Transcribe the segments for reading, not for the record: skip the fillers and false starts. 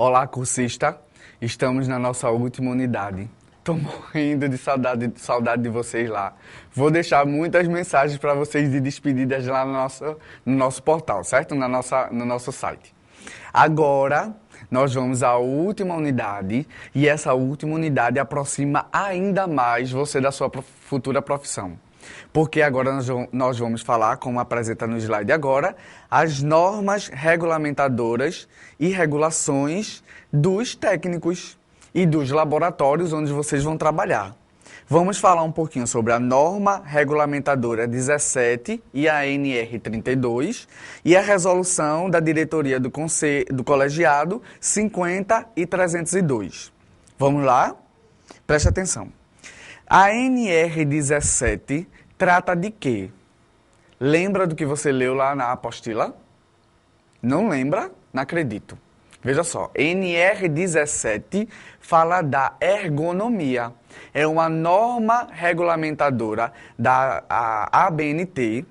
Olá, cursista. Estamos na nossa última unidade. Estou morrendo de saudade de vocês lá. Vou deixar muitas mensagens para vocês de despedidas lá no nosso portal, certo? No nosso site. Agora, nós vamos à última unidade e essa última unidade aproxima ainda mais você da sua futura profissão. Porque agora nós vamos falar, como apresenta no slide agora, as normas regulamentadoras e regulações dos técnicos e dos laboratórios onde vocês vão trabalhar. Vamos falar um pouquinho sobre a norma regulamentadora 17 e a NR 32 e a resolução da diretoria do colegiado 50 e 302. Vamos lá? Preste atenção. A NR 17 trata de quê? Lembra do que você leu lá na apostila? Não lembra? Não acredito. Veja só, NR 17 fala da ergonomia. É uma norma regulamentadora da ABNT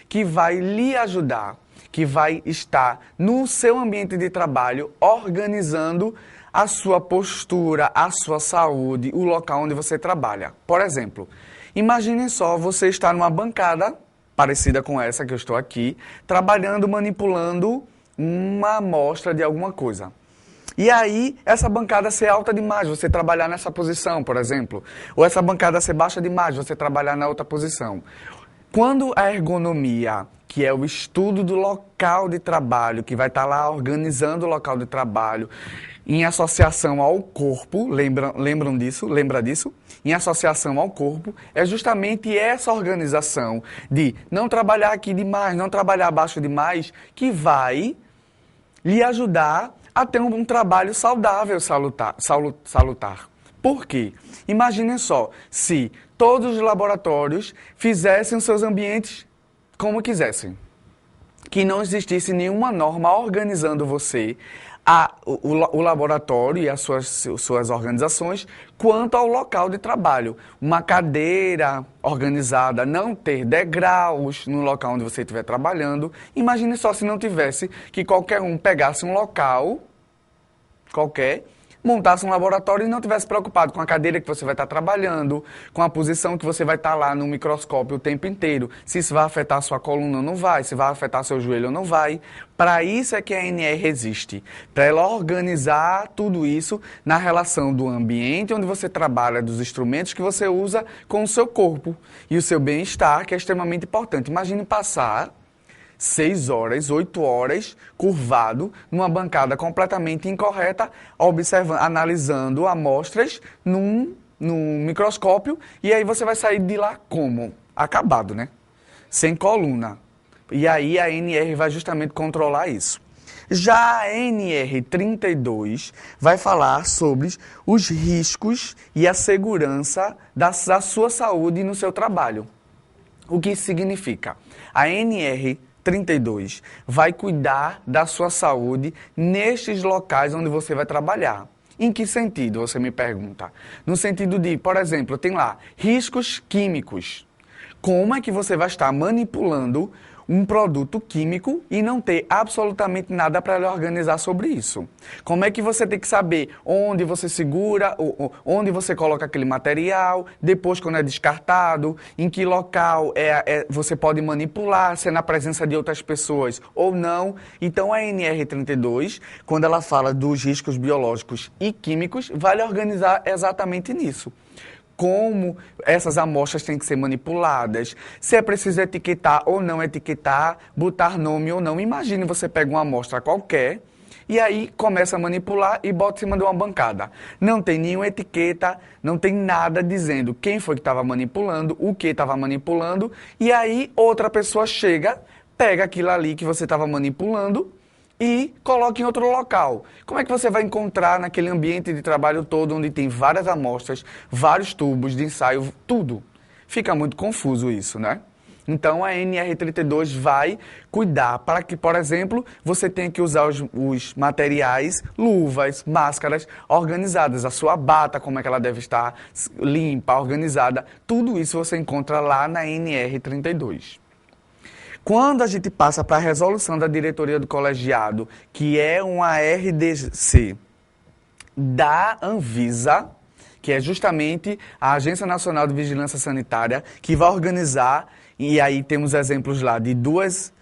que vai lhe ajudar, que vai estar no seu ambiente de trabalho organizando a sua postura, a sua saúde, o local onde você trabalha. Por exemplo, imagine só você estar numa bancada parecida com essa que eu estou aqui, trabalhando, manipulando uma amostra de alguma coisa. E aí, essa bancada ser alta demais, você trabalhar nessa posição, por exemplo. Ou essa bancada ser baixa demais, você trabalhar na outra posição. Quando a ergonomia, que é o estudo do local de trabalho, que vai estar lá organizando o local de trabalho, em associação ao corpo, lembra disso? Em associação ao corpo, é justamente essa organização de não trabalhar aqui demais, não trabalhar abaixo demais, que vai lhe ajudar a ter um trabalho saudável, salutar. Por quê? Imaginem só, se todos os laboratórios fizessem os seus ambientes como quisessem. Que não existisse nenhuma norma organizando você, o laboratório e as suas organizações, quanto ao local de trabalho. Uma cadeira organizada, não ter degraus no local onde você estiver trabalhando. Imagine só se não tivesse que qualquer um pegasse um local qualquer, montasse um laboratório e não tivesse preocupado com a cadeira que você vai estar trabalhando, com a posição que você vai estar lá no microscópio o tempo inteiro, se isso vai afetar a sua coluna ou não vai, se vai afetar seu joelho ou não vai. Para isso é que a NR existe, para ela organizar tudo isso na relação do ambiente onde você trabalha, dos instrumentos que você usa com o seu corpo e o seu bem-estar, que é extremamente importante. Imagine passar 6 horas, 8 horas, curvado, numa bancada completamente incorreta, analisando amostras num microscópio, e aí você vai sair de lá como? Acabado, né? Sem coluna. E aí a NR vai justamente controlar isso. Já a NR 32 vai falar sobre os riscos e a segurança da sua saúde no seu trabalho. O que isso significa? A NR 32 vai cuidar da sua saúde nestes locais onde você vai trabalhar. Em que sentido, você me pergunta? No sentido de, por exemplo, tem lá riscos químicos. Como é que você vai estar manipulando um produto químico e não ter absolutamente nada para lhe organizar sobre isso? Como é que você tem que saber onde você segura, onde você coloca aquele material, depois quando é descartado, em que local você pode manipular, se é na presença de outras pessoas ou não. Então a NR32, quando ela fala dos riscos biológicos e químicos, vai lhe organizar exatamente nisso. Como essas amostras têm que ser manipuladas, se é preciso etiquetar ou não etiquetar, botar nome ou não. Imagine você pega uma amostra qualquer e aí começa a manipular e bota em cima de uma bancada. Não tem nenhuma etiqueta, não tem nada dizendo quem foi que estava manipulando, o que estava manipulando, e aí outra pessoa chega, pega aquilo ali que você estava manipulando e coloque em outro local. Como é que você vai encontrar naquele ambiente de trabalho todo, onde tem várias amostras, vários tubos de ensaio, tudo? Fica muito confuso isso, né? Então, a NR32 vai cuidar para que, por exemplo, você tenha que usar os materiais, luvas, máscaras organizadas, a sua bata, como é que ela deve estar limpa, organizada. Tudo isso você encontra lá na NR32. Quando a gente passa para a resolução da diretoria do colegiado, que é uma RDC, da Anvisa, que é justamente a Agência Nacional de Vigilância Sanitária, que vai organizar, e aí temos exemplos lá de duas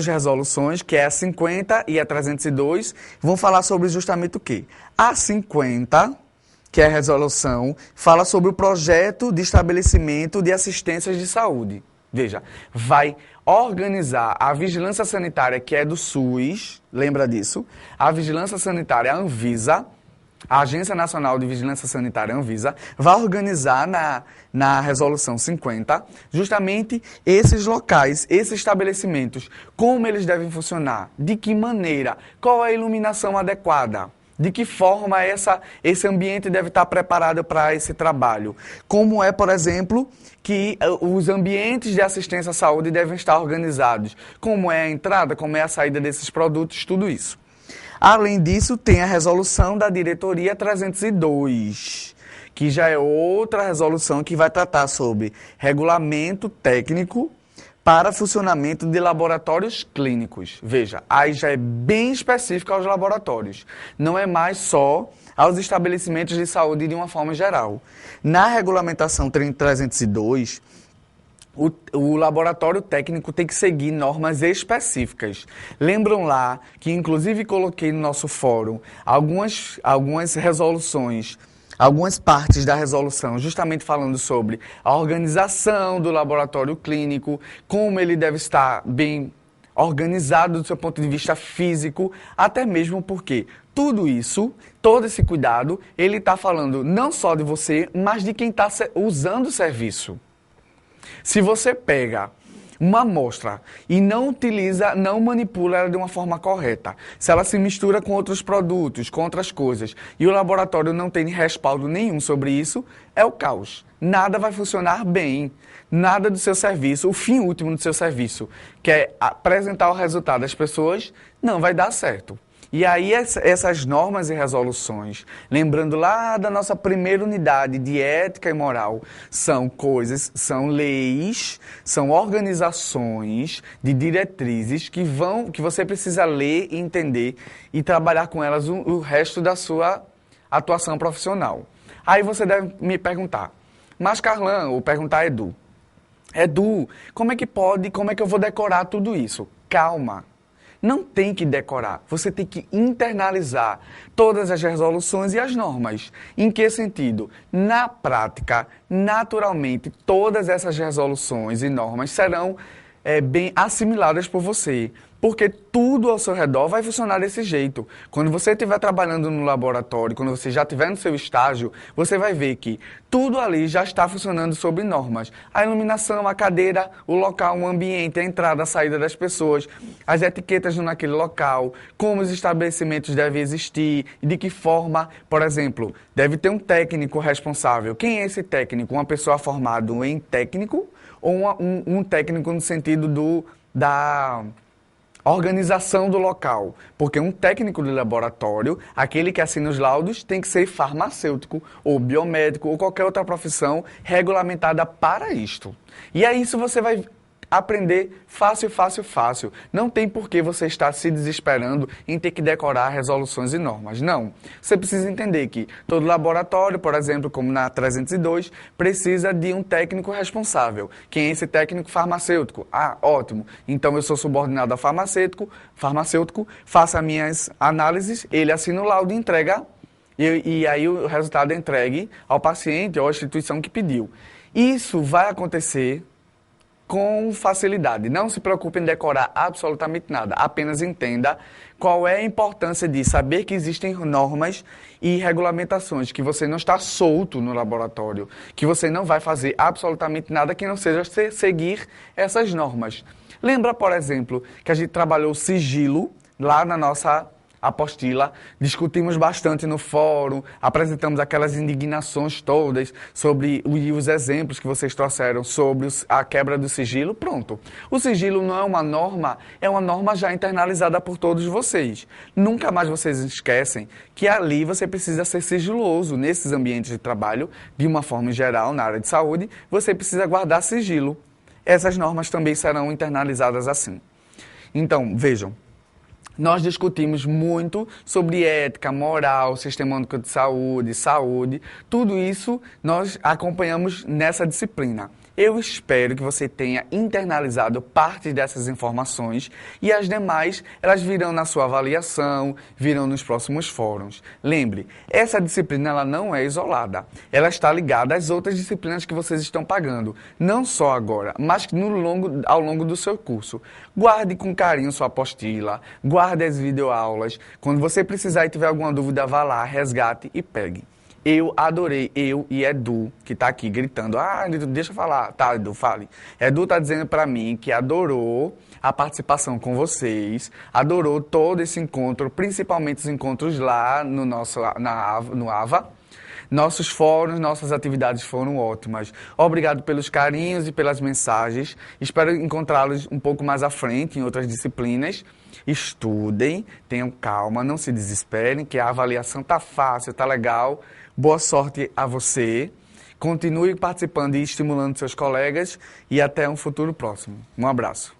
resoluções, que é a 50 e a 302, vão falar sobre justamente o quê? A 50, que é a resolução, fala sobre o projeto de estabelecimento de assistências de saúde. Veja, vai organizar a vigilância sanitária, que é do SUS, lembra disso? A vigilância sanitária, a Anvisa, a Agência Nacional de Vigilância Sanitária, Anvisa, vai organizar na Resolução 50 justamente esses locais, esses estabelecimentos, como eles devem funcionar, de que maneira, qual é a iluminação adequada, de que forma esse ambiente deve estar preparado para esse trabalho. Como é, por exemplo, que os ambientes de assistência à saúde devem estar organizados. Como é a entrada, como é a saída desses produtos, tudo isso. Além disso, tem a resolução da Diretoria 302, que já é outra resolução que vai tratar sobre regulamento técnico para funcionamento de laboratórios clínicos. Veja, aí já é bem específico aos laboratórios. Não é mais só aos estabelecimentos de saúde de uma forma geral. Na regulamentação 302, o laboratório técnico tem que seguir normas específicas. Lembram lá que, inclusive, coloquei no nosso fórum algumas resoluções, algumas partes da resolução, justamente falando sobre a organização do laboratório clínico, como ele deve estar bem organizado do seu ponto de vista físico, até mesmo porque tudo isso, todo esse cuidado, ele está falando não só de você, mas de quem está usando o serviço. Se você pega uma amostra e não utiliza, não manipula ela de uma forma correta, se ela se mistura com outros produtos, com outras coisas, e o laboratório não tem respaldo nenhum sobre isso, é o caos. Nada vai funcionar bem, nada do seu serviço, o fim último do seu serviço, que é apresentar o resultado às pessoas, não vai dar certo. E aí essas normas e resoluções, lembrando lá da nossa primeira unidade de ética e moral, são coisas, são leis, são organizações de diretrizes que você precisa ler e entender e trabalhar com elas o resto da sua atuação profissional. Aí você deve me perguntar, mas Carlan, ou perguntar a Edu, como é que pode, como é que eu vou decorar tudo isso? Calma. Não tem que decorar, você tem que internalizar todas as resoluções e as normas. Em que sentido? Na prática, naturalmente, todas essas resoluções e normas serão bem assimiladas por você, porque tudo ao seu redor vai funcionar desse jeito. Quando você estiver trabalhando no laboratório, quando você já estiver no seu estágio, você vai ver que tudo ali já está funcionando sob normas. A iluminação, a cadeira, o local, o ambiente, a entrada, a saída das pessoas, as etiquetas naquele local, como os estabelecimentos devem existir, de que forma, por exemplo, deve ter um técnico responsável. Quem é esse técnico? Uma pessoa formada em técnico ou um técnico no sentido da organização do local, porque um técnico de laboratório, aquele que assina os laudos, tem que ser farmacêutico ou biomédico ou qualquer outra profissão regulamentada para isto. E aí isso você vai aprender fácil, fácil, fácil. Não tem por que você estar se desesperando em ter que decorar resoluções e normas. Não. Você precisa entender que todo laboratório, por exemplo, como na 302, precisa de um técnico responsável. Quem é esse técnico? Farmacêutico. Ah, ótimo. Então eu sou subordinado a farmacêutico, faço as minhas análises, ele assina o laudo e entrega, e aí o resultado é entregue ao paciente ou à instituição que pediu. Isso vai acontecer com facilidade. Não se preocupe em decorar absolutamente nada. Apenas entenda qual é a importância de saber que existem normas e regulamentações, que você não está solto no laboratório, que você não vai fazer absolutamente nada que não seja seguir essas normas. Lembra, por exemplo, que a gente trabalhou sigilo lá na nossa apostila, discutimos bastante no fórum, apresentamos aquelas indignações todas sobre os exemplos que vocês trouxeram sobre a quebra do sigilo. Pronto. O sigilo não é uma norma já internalizada por todos vocês. Nunca mais vocês esquecem que ali você precisa ser sigiloso nesses ambientes de trabalho, de uma forma geral, na área de saúde, você precisa guardar sigilo. Essas normas também serão internalizadas assim. Então, vejam, Nós discutimos muito sobre ética, moral, sistema único de saúde, saúde. Tudo isso nós acompanhamos nessa disciplina. Eu espero que você tenha internalizado parte dessas informações e as demais, elas virão na sua avaliação, virão nos próximos fóruns. Lembre, essa disciplina ela não é isolada. Ela está ligada às outras disciplinas que vocês estão pagando. Não só agora, mas ao longo do seu curso. Guarde com carinho sua apostila, guarde as videoaulas. Quando você precisar e tiver alguma dúvida, vá lá, resgate e pegue. Eu adorei, eu e Edu, que está aqui gritando, deixa eu falar, tá, Edu, fale. Edu está dizendo para mim que adorou a participação com vocês, adorou todo esse encontro, principalmente os encontros lá no AVA. Nossos fóruns, nossas atividades foram ótimas. Obrigado pelos carinhos e pelas mensagens. Espero encontrá-los um pouco mais à frente em outras disciplinas. Estudem, tenham calma, não se desesperem, que a avaliação tá fácil, tá legal. Boa sorte a você. Continue participando e estimulando seus colegas e até um futuro próximo. Um abraço.